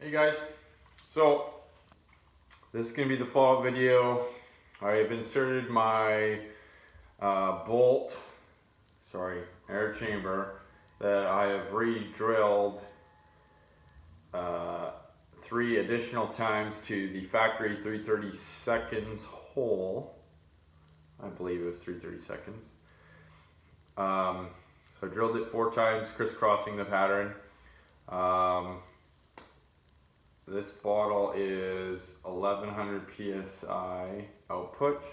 Hey guys, so this is going to be the follow-up video. I've inserted my air chamber that I have re-drilled 3 additional times to the factory 3/32 hole. I believe it was 3/32. So I drilled it 4 times, crisscrossing the pattern. This bottle is 1100 psi output.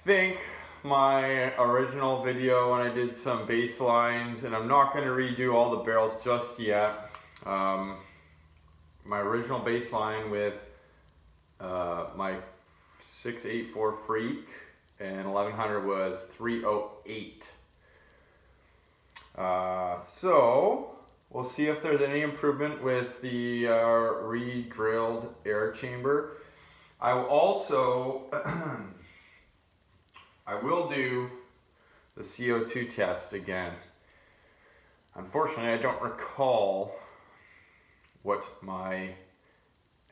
Think my original video when I did some baselines, and I'm not going to redo all the barrels just yet. My original baseline with my 684 Freak and 1100 was 308. So we'll see if there's any improvement with the re-drilled air chamber. I will also I will do the CO2 test again. Unfortunately, I don't recall what my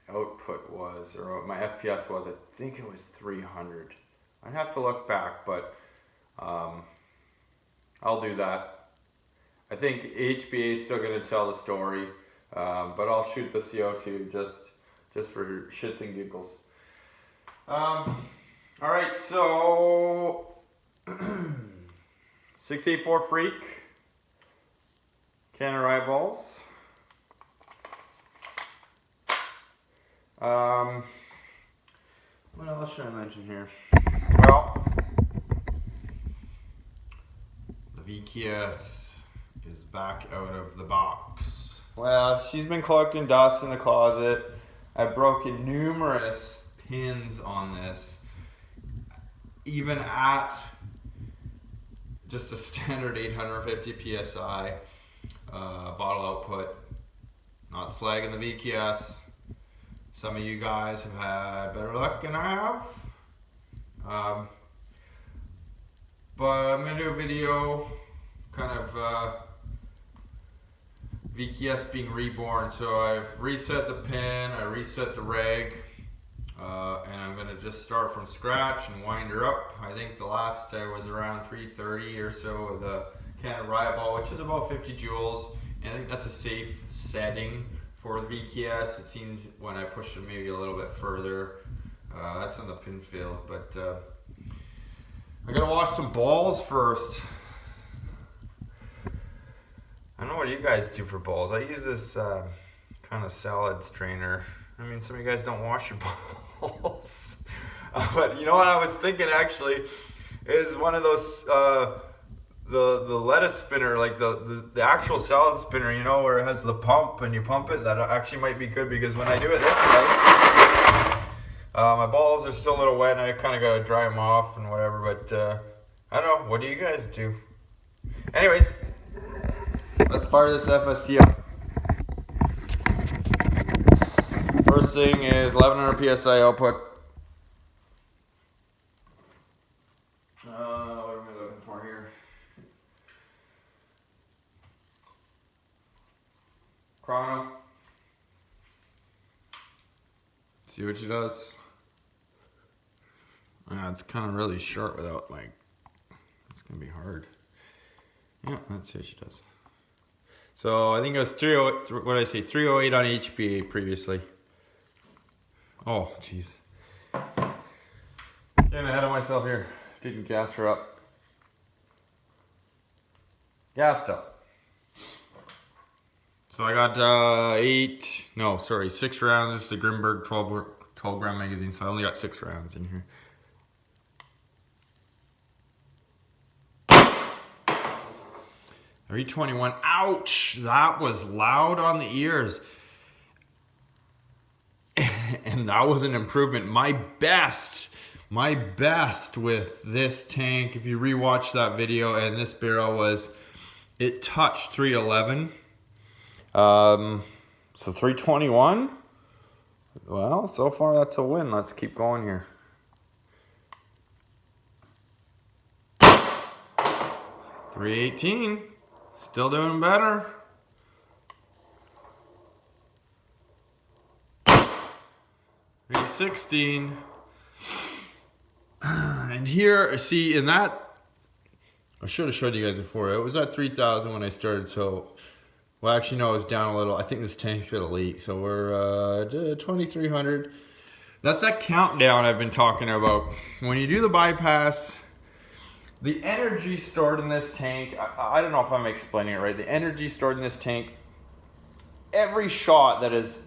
output was or what my FPS was. I think it was 300. I'd have to look back, but I'll do that. I think HBA is still going to tell the story, but I'll shoot the CO2 just for shits and giggles. Alright, so 684 Freak, can of rye balls. What else should I mention here? Well, the VKS is back out of the box. Well, she's been collecting dust in the closet. I've broken numerous pins on this, even at just a standard 850 psi bottle output. Not slagging the VKS. Some of you guys have had better luck than I have. But I'm going to do a video kind of VKS being reborn. So I've reset the pin, I reset the reg, and I'm going to just start from scratch and wind her up. I think the last was around 330 or so with a can of rye ball, which is about 50 joules. And I think that's a safe setting for the VKS. It seems when I push it maybe a little bit further, that's when the pin fails. But I gotta wash some balls first. I don't know what you guys do for balls. I use this kind of salad strainer. I mean, some of you guys don't wash your balls. But you know what I was thinking actually is one of those the lettuce spinner, like the actual salad spinner, you know, where it has the pump and you pump it. That actually might be good, because when I do it this way, my balls are still a little wet and I kind of got to dry them off and whatever. But I don't know. What do you guys do? Anyways, let's fire this FSC up. First thing is 1100 psi output. What am I looking for here? Chrono. See what she does. It's kind of really short without, like, it's gonna be hard. Yeah, let's see what she does. So I think it was 308. What did I say? 308 on HBA previously. Oh, jeez. Getting ahead of myself here. Didn't gas her up. Gassed up. So I got 6 rounds. This is the Grimberg 12 gram magazine, so I only got 6 rounds in here. .321. Ouch! That was loud on the ears. And that was an improvement. My best with this tank, if you rewatch that video, and this barrel was, it touched 311. So 321. Well, so far that's a win. Let's keep going here. 318. Still doing better. 316. And here, see, in that, I should have showed you guys before. It was at 3,000 when I started, so, well, actually, no, it was down a little. I think this tank's got a leak, so we're 2,300. That's that countdown I've been talking about. When you do the bypass, the energy stored in this tank, I don't know if I'm explaining it right. The energy stored in this tank, every shot that is,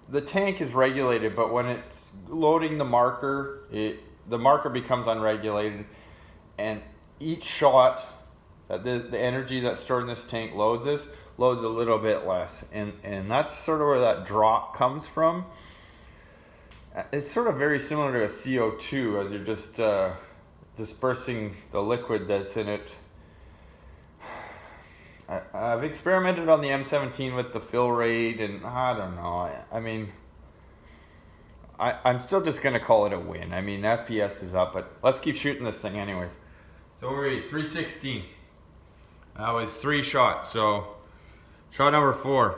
the tank is regulated, but when it's loading the marker, the marker becomes unregulated, and each shot that the energy that's stored in this tank loads a little bit less, and that's sort of where that drop comes from. It's sort of very similar to a CO2 as you're just dispersing the liquid that's in it. I've experimented on the M17 with the fill rate, and I don't know. I mean, I'm still just going to call it a win. I mean, FPS is up, but let's keep shooting this thing anyways. So we're at 316. That was 3 shots, so shot number 4.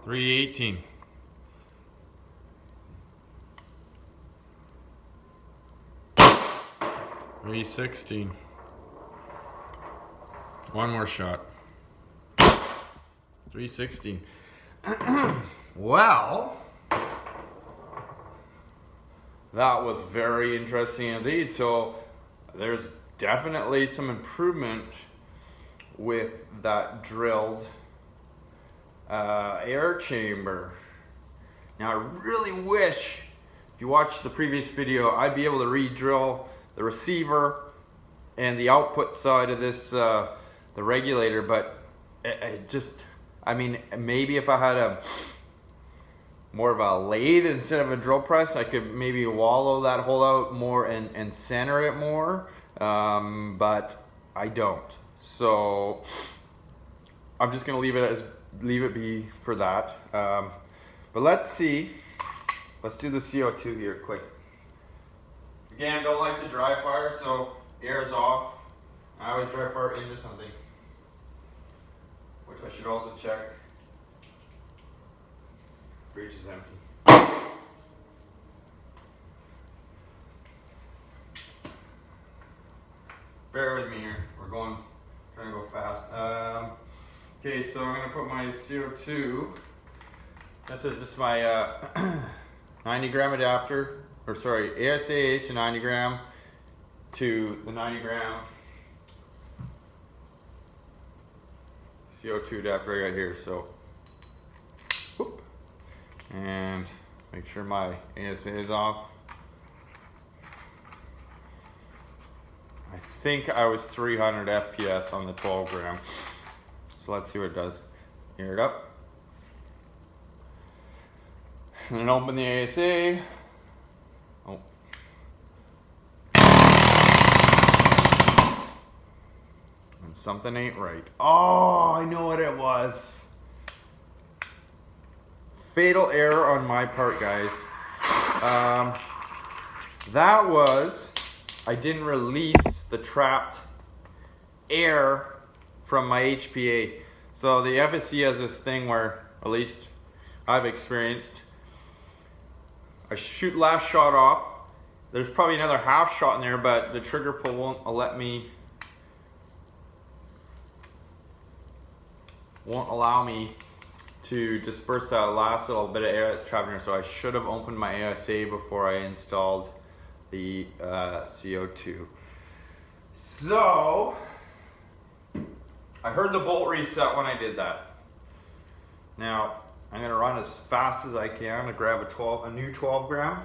318. 316. One more shot. 316. Well, that was very interesting indeed. So there's definitely some improvement with that drilled air chamber. Now I really wish, if you watched the previous video, I'd be able to re-drill the receiver and the output side of this, the regulator, but it just, I mean, maybe if I had more of a lathe instead of a drill press, I could maybe wallow that hole out more and center it more, but I don't. So I'm just gonna leave it be for that. But let's see. Let's do the CO2 here quick. Again, don't like to dry fire, so air's off. I always dry fire into something, which I should also check. Breech is empty. Bear with me here. We're trying to go fast. Okay, so I'm going to put my CO2. This is just my 90 gram adapter. Or sorry, ASAH to 90 gram to the 90 gram CO2 adapter I got here. So, whoop, and make sure my ASA is off. I think I was 300 FPS on the 12 gram. So let's see what it does. Gear it up. And then open the ASA. Oh. And something ain't right. Oh, I know what it was. Fatal error on my part, guys. That was, I didn't release the trapped air from my HPA. So the FSC has this thing where, at least I've experienced, I shoot last shot off. There's probably another half shot in there, but the trigger pull won't allow me to disperse that last little bit of air that's trapped in there. So I should have opened my ASA before I installed the CO2. So I heard the bolt reset when I did that. Now I'm gonna run as fast as I can to grab a new 12 gram.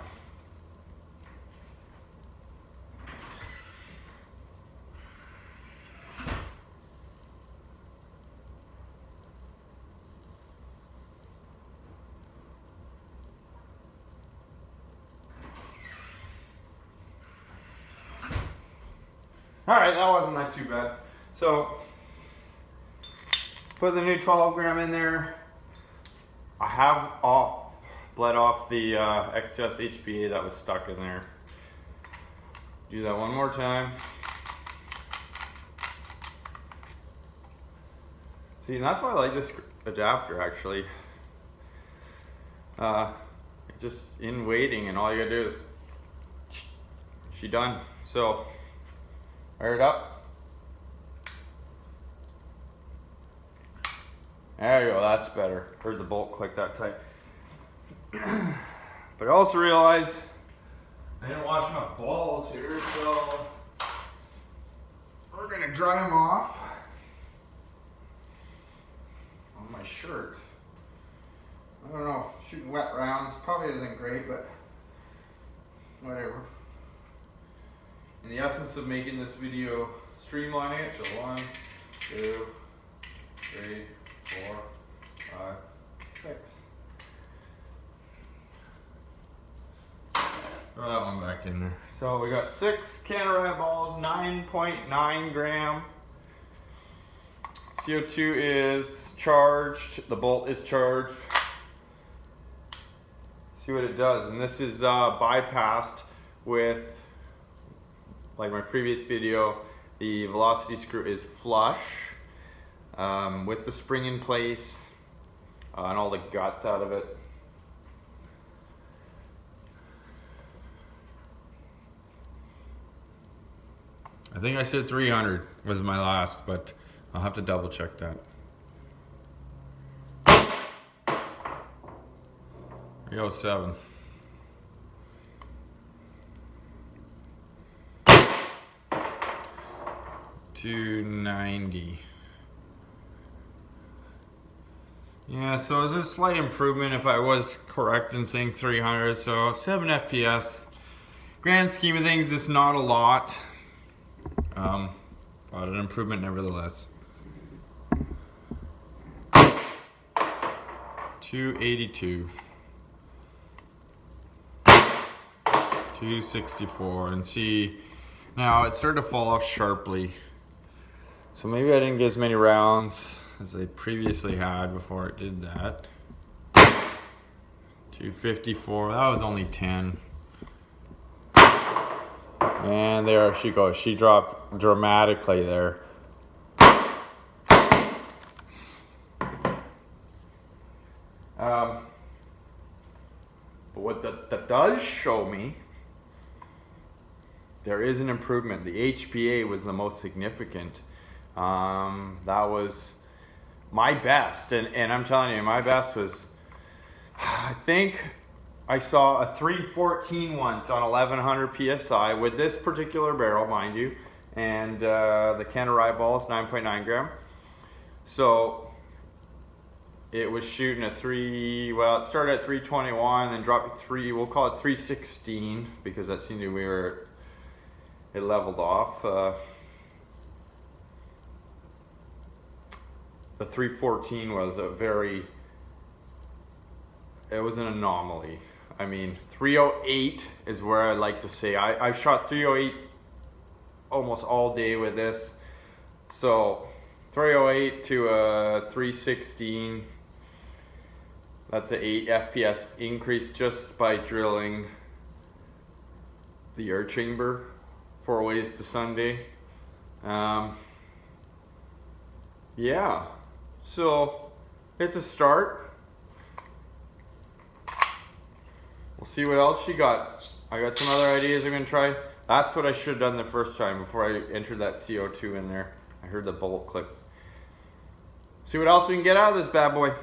All right, that wasn't that too bad. So put the new 12 gram in there. I have bled off the excess HPA that was stuck in there. Do that one more time. See, and that's why I like this adapter actually. just in waiting, and all you gotta do is she done. So fire it up. There you go, that's better. Heard the bolt click that tight. But I also realized I didn't wash my balls here, so we're gonna dry them off on my shirt. I don't know, shooting wet rounds probably isn't great, but whatever. In the essence of making this video, streamlining it, so 1, 2, 3, 4, 5, 6. Throw that one back in there. So we got 6 Canada balls, 9.9 gram. CO2 is charged, the bolt is charged. See what it does, and this is bypassed with, like my previous video, the velocity screw is flush with the spring in place and all the guts out of it. I think I said 300 was my last, but I'll have to double check that. 307. $290. Yeah, so it's a slight improvement if I was correct in saying 300. So 7 FPS. Grand scheme of things, it's not a lot. But an improvement nevertheless. 282. 264, and see, now it started to fall off sharply. So maybe I didn't get as many rounds as I previously had before it did that. 254, that was only 10. And there she goes. She dropped dramatically there. But what that does show me, there is an improvement. The HPA was the most significant. That was my best, and I'm telling you, my best was, I think I saw a 314 once on 1100 PSI with this particular barrel, mind you, and the Canada ball is 9.9 gram. So it was shooting at it started at 321, then dropped to we'll call it 316, because that seemed to it leveled off. The 314 was it was an anomaly. I mean, 308 is where I like to say. I've shot 308 almost all day with this. So 308 to a 316, that's an 8 FPS increase just by drilling the air chamber 4 ways to Sunday. Yeah, so it's a start. We'll see what else she got. I got some other ideas I'm gonna try. That's what I should have done the first time before I entered that CO2 in there. I heard the bolt click. See what else we can get out of this bad boy.